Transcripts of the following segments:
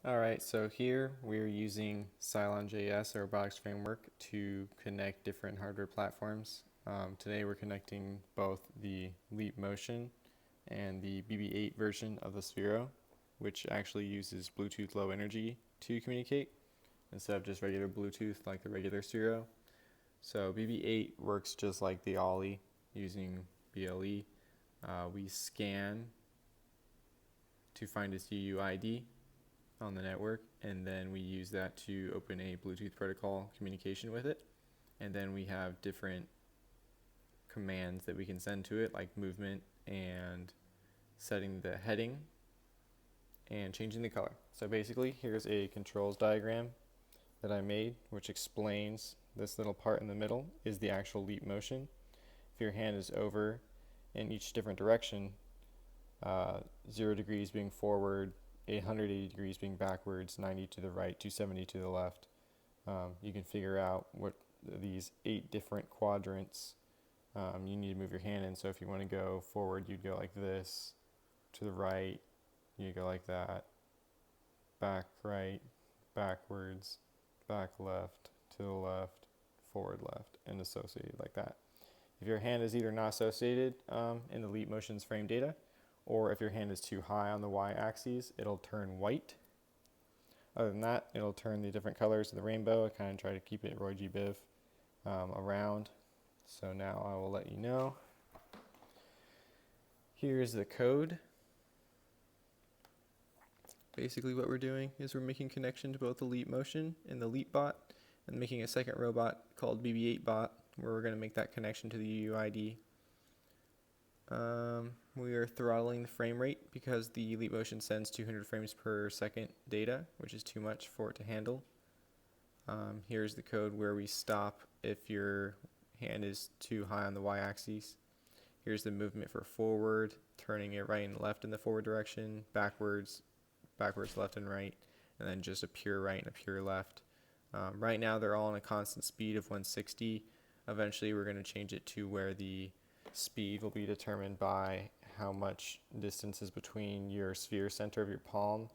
Alright, so here we're using Cylonjs, our robotics framework, to connect different hardware platforms. Today we're connecting both the Leap Motion and the BB8 version of the Sphero, which actually uses Bluetooth Low Energy to communicate instead of just regular Bluetooth like the regular Sphero. So BB8 works just like the Ollie using BLE. We scan to find its UUID on the network, and then we use that to open a Bluetooth protocol communication with it. And then we have different commands that we can send to it, like movement and setting the heading and changing the color. So basically, here's a controls diagram that I made, which explains this little part in the middle is the actual leap motion. If your hand is over in each different direction, 0 degrees being forward, 180 degrees being backwards, 90 to the right, 270 to the left. You can figure out what these 8 different quadrants you need to move your hand in. So if you want to go forward, you'd go like this. To the right, you go like that. Back right, backwards, back left, to the left, forward left, and associated like that. If your hand is either not associated in the Leap Motion's frame data, or if your hand is too high on the y-axis, it'll turn white. Other than that, it'll turn the different colors of the rainbow. I kind of try to keep it Roy G. Biv around. So now I will let you know. Here's the code. Basically what we're doing is we're making connection to both the Leap Motion and the Leap bot, and making a second robot called BB8 bot, where we're going to make that connection to the UUID. We are throttling the frame rate because the Leap Motion sends 200 frames per second data, which is too much for it to handle. Here's the code where we stop if your hand is too high on the y-axis. Here's the movement for forward, turning it right and left in the forward direction, backwards, left and right, and then just a pure right and a pure left. Right now they're all on a constant speed of 160. Eventually we're going to change it to where the speed will be determined by how much distance is between your sphere center of your palm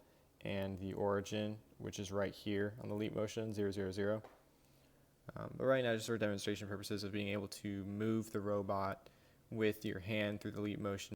and the origin, which is right here on the Leap Motion, 0, 0, 0. But right now, just for demonstration purposes of being able to move the robot with your hand through the Leap Motion